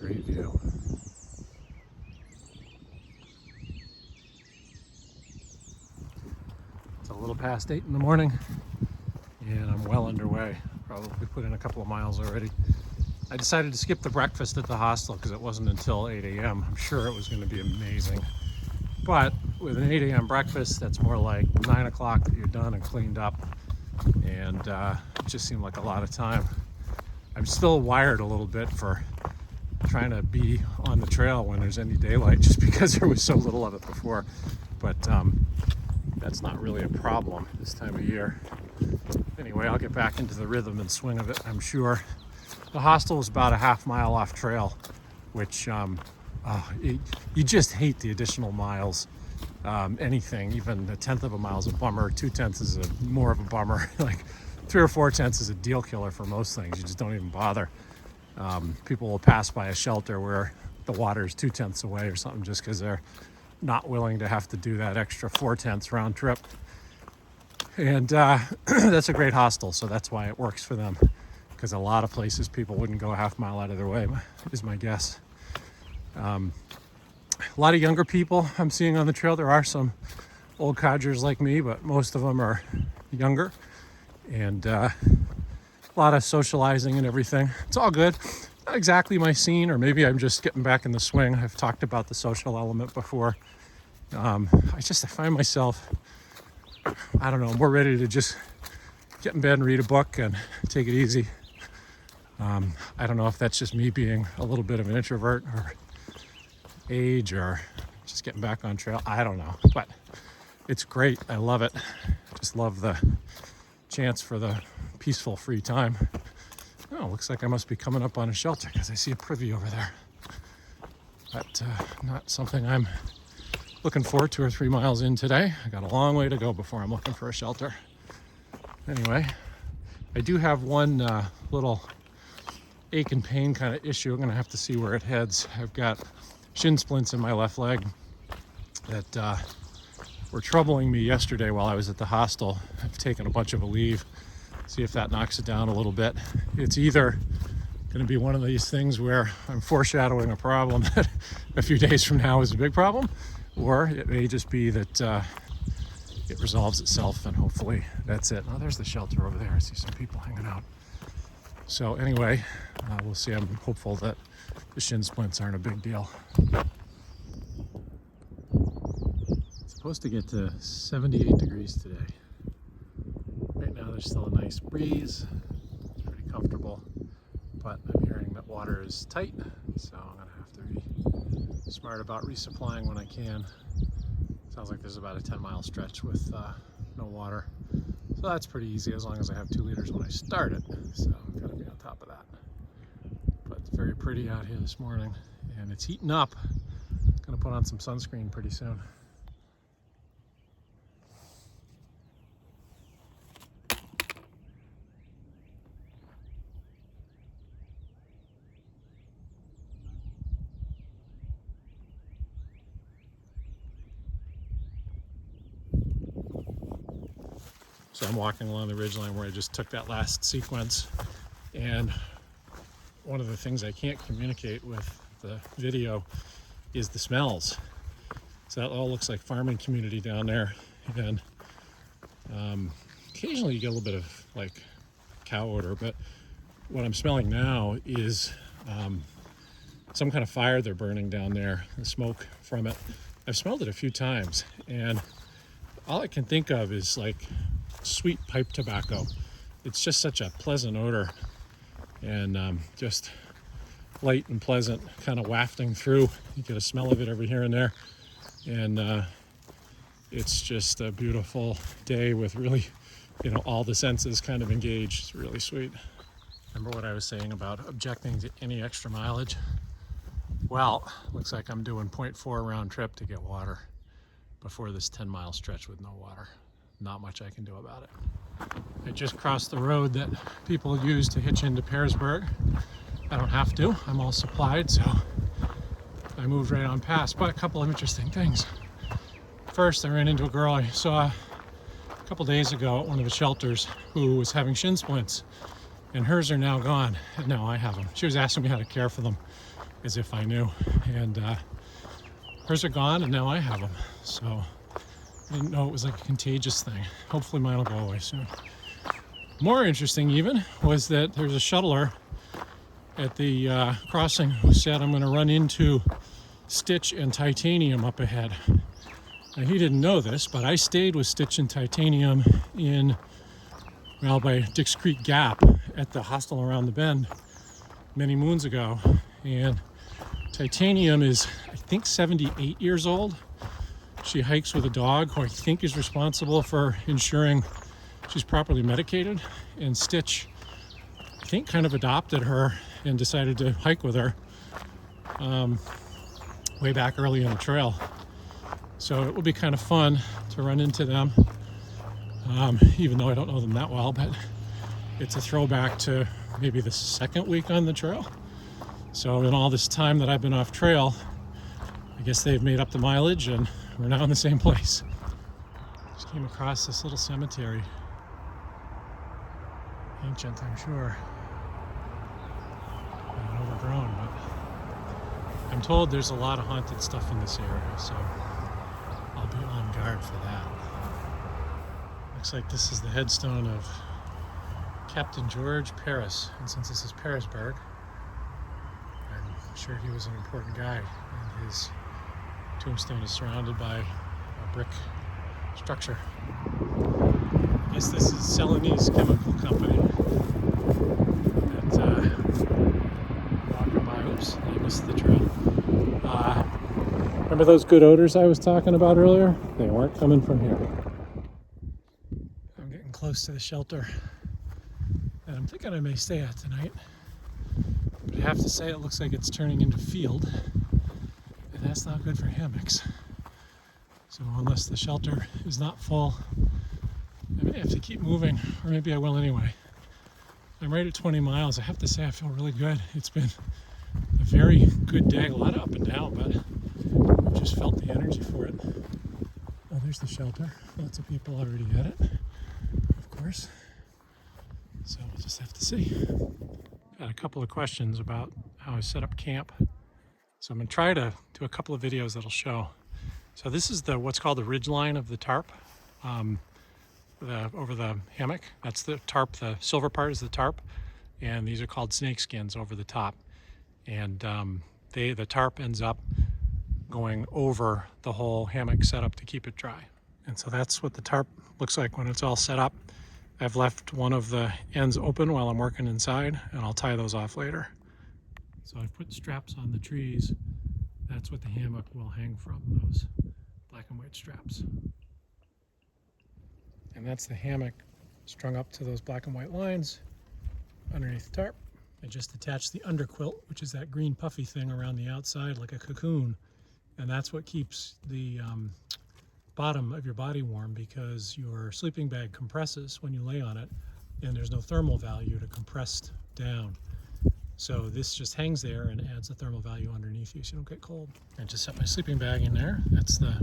great view. It's a little past 8 in the morning and I'm well underway. Probably put in a couple of miles already. I decided to skip the breakfast at the hostel because it wasn't until 8 a.m. I'm sure it was going to be amazing. But with an 8 a.m. breakfast, that's more like 9 o'clock that you're done and cleaned up. And it just seemed like a lot of time. I'm still wired a little bit for trying to be on the trail when there's any daylight, just because there was so little of it before. But that's not really a problem this time of year. Anyway, I'll get back into the rhythm and swing of it, I'm sure. The hostel was about a half mile off trail, which you just hate the additional miles. Anything, even a tenth of a mile is a bummer. 2/10 is more of a bummer. Like 3 or 4/10 is a deal killer for most things. You just don't even bother. People will pass by a shelter where the water is 2/10 away or something just because they're not willing to have to do that extra 4/10 round trip. And that's a great hostel, so that's why it works for them. Because a lot of places people wouldn't go a half mile out of their way, is my guess. A lot of younger people I'm seeing on the trail. There are some old codgers like me, but most of them are younger. And a lot of socializing and everything. It's all good. Not exactly my scene, or maybe I'm just getting back in the swing. I've talked about the social element before. I find myself, I don't know, more ready to just get in bed and read a book and take it easy. I don't know if that's just me being a little bit of an introvert or age or just getting back on trail. I don't know, but it's great. I love it. Just love the chance for the peaceful free time. Oh, looks like I must be coming up on a shelter because I see a privy over there. But not something I'm looking for 2 or 3 miles in today. I got a long way to go before I'm looking for a shelter. Anyway, I do have one little ache and pain kind of issue. I'm gonna have to see where it heads. I've got shin splints in my left leg that were troubling me yesterday while I was at the hostel. I've taken a bunch of a leave, see if that knocks it down a little bit. It's either gonna be one of these things where I'm foreshadowing a problem that a few days from now is a big problem, or it may just be that it resolves itself and hopefully that's it. Oh, there's the shelter over there. I see some people hanging out. So anyway, we'll see. I'm hopeful that the shin splints aren't a big deal. It's supposed to get to 78 degrees today. Right now there's still a nice breeze. It's pretty comfortable, but I'm hearing that water is tight, so I'm gonna have to be smart about resupplying when I can. Sounds like there's about a 10-mile stretch with no water. So that's pretty easy as long as I have 2 liters when I start it. So I've got to be on top of that. But it's very pretty out here this morning and it's heating up. Gonna put on some sunscreen pretty soon. So I'm walking along the ridgeline where I just took that last sequence, and one of the things I can't communicate with the video is the smells. So that all looks like farming community down there, and occasionally you get a little bit of like cow odor, but what I'm smelling now is some kind of fire they're burning down there, the smoke from it. I've smelled it a few times, and all I can think of is like sweet pipe tobacco. It's just such a pleasant odor, and just light and pleasant, kind of wafting through. You get a smell of it every here and there, and it's just a beautiful day with really, all the senses kind of engaged. It's really sweet. Remember what I was saying about objecting to any extra mileage? Well, looks like I'm doing 0.4 round trip to get water before this 10-mile stretch with no water. Not much I can do about it. I just crossed the road that people use to hitch into Pearsburg. I don't have to, I'm all supplied, so I moved right on past. But a couple of interesting things. First, I ran into a girl I saw a couple days ago at one of the shelters who was having shin splints, and hers are now gone, and now I have them. She was asking me how to care for them, as if I knew. And hers are gone, and now I have them. So I didn't know it was like a contagious thing. Hopefully mine will go away soon. More interesting even was that there's a shuttler at the crossing who said, I'm going to run into Stitch and Titanium up ahead. Now he didn't know this, but I stayed with Stitch and Titanium by Dix Creek Gap at the hostel around the bend many moons ago. And Titanium is, I think, 78 years old. She hikes with a dog who I think is responsible for ensuring she's properly medicated. And Stitch, I think, kind of adopted her and decided to hike with her way back early in the trail. So it will be kind of fun to run into them, even though I don't know them that well, but it's a throwback to maybe the second week on the trail. So in all this time that I've been off trail, I guess they've made up the mileage and we're now in the same place. Just came across this little cemetery. Ancient, I'm sure. And overgrown, but I'm told there's a lot of haunted stuff in this area, so I'll be on guard for that. Looks like this is the headstone of Captain George Paris, and since this is Parisburg, I'm sure he was an important guy, and his tombstone is surrounded by a brick structure. I guess this is Celanese Chemical Company that walking by. Oops, I missed the trail. Remember those good odors I was talking about earlier? They weren't coming from here. I'm getting close to the shelter that I'm thinking I may stay at tonight. But I have to say, it looks like it's turning into field, and that's not good for hammocks. So unless the shelter is not full, I may have to keep moving, or maybe I will anyway. I'm right at 20 miles. I have to say I feel really good. It's been a very good day, a lot of up and down, but I've just felt the energy for it. Oh, there's the shelter. Lots of people already at it, of course. So we'll just have to see. Got a couple of questions about how I set up camp. So I'm going to try to do a couple of videos that'll show. So this is what's called the ridge line of the tarp. Over the hammock. That's the tarp. The silver part is the tarp, and these are called snake skins over the top. And the tarp ends up going over the whole hammock setup to keep it dry. And so that's what the tarp looks like when it's all set up. I've left one of the ends open while I'm working inside, and I'll tie those off later. So I've put straps on the trees. That's what the hammock will hang from, those black and white straps. And that's the hammock strung up to those black and white lines underneath the tarp. I just attached the underquilt, which is that green puffy thing around the outside like a cocoon. And that's what keeps the bottom of your body warm, because your sleeping bag compresses when you lay on it, and there's no thermal value to compress down. So this just hangs there and adds the thermal value underneath you so you don't get cold. I just set my sleeping bag in there. That's the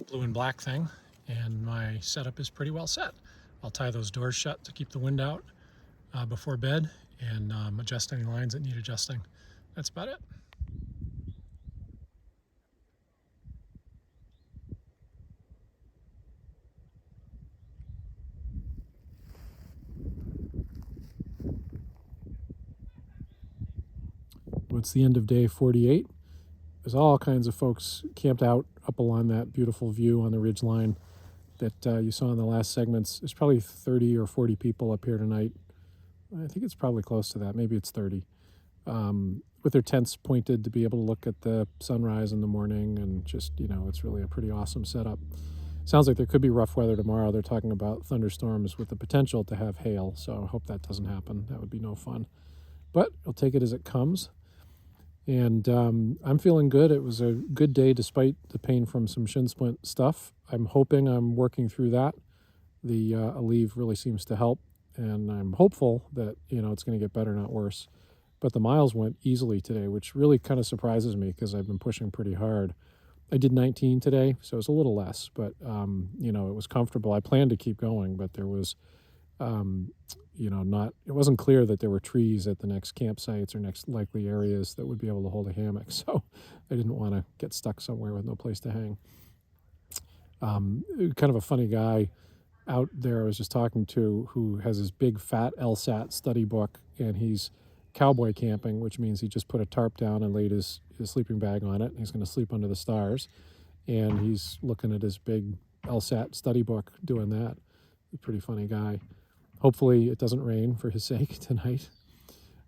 blue and black thing. And my setup is pretty well set. I'll tie those doors shut to keep the wind out before bed, and adjust any lines that need adjusting. That's about it. Well, it's the end of day 48. There's all kinds of folks camped out up along that beautiful view on the ridge line that you saw in the last segments. There's probably 30 or 40 people up here tonight. I think it's probably close to that. Maybe it's 30. With their tents pointed to be able to look at the sunrise in the morning, and just, it's really a pretty awesome setup. Sounds like there could be rough weather tomorrow. They're talking about thunderstorms with the potential to have hail, so I hope that doesn't happen. That would be no fun. But I'll take it as it comes. And I'm feeling good. It was a good day despite the pain from some shin splint stuff. I'm hoping I'm working through that. The Aleve really seems to help, and I'm hopeful that it's going to get better, not worse. But the miles went easily today, which really kind of surprises me because I've been pushing pretty hard. I did 19 today, so it was a little less, but it was comfortable. I planned to keep going, but there was it wasn't clear that there were trees at the next campsites or next likely areas that would be able to hold a hammock. So I didn't want to get stuck somewhere with no place to hang. Kind of a funny guy out there I was just talking to who has his big fat LSAT study book, and he's cowboy camping, which means he just put a tarp down and laid his sleeping bag on it, and he's going to sleep under the stars. And he's looking at his big LSAT study book doing that. A pretty funny guy. Hopefully it doesn't rain for his sake tonight.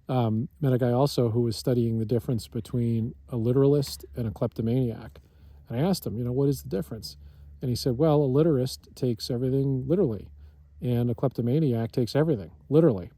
Met a guy also who was studying the difference between a literalist and a kleptomaniac. And I asked him, what is the difference? And he said, well, a literist takes everything literally, and a kleptomaniac takes everything literally.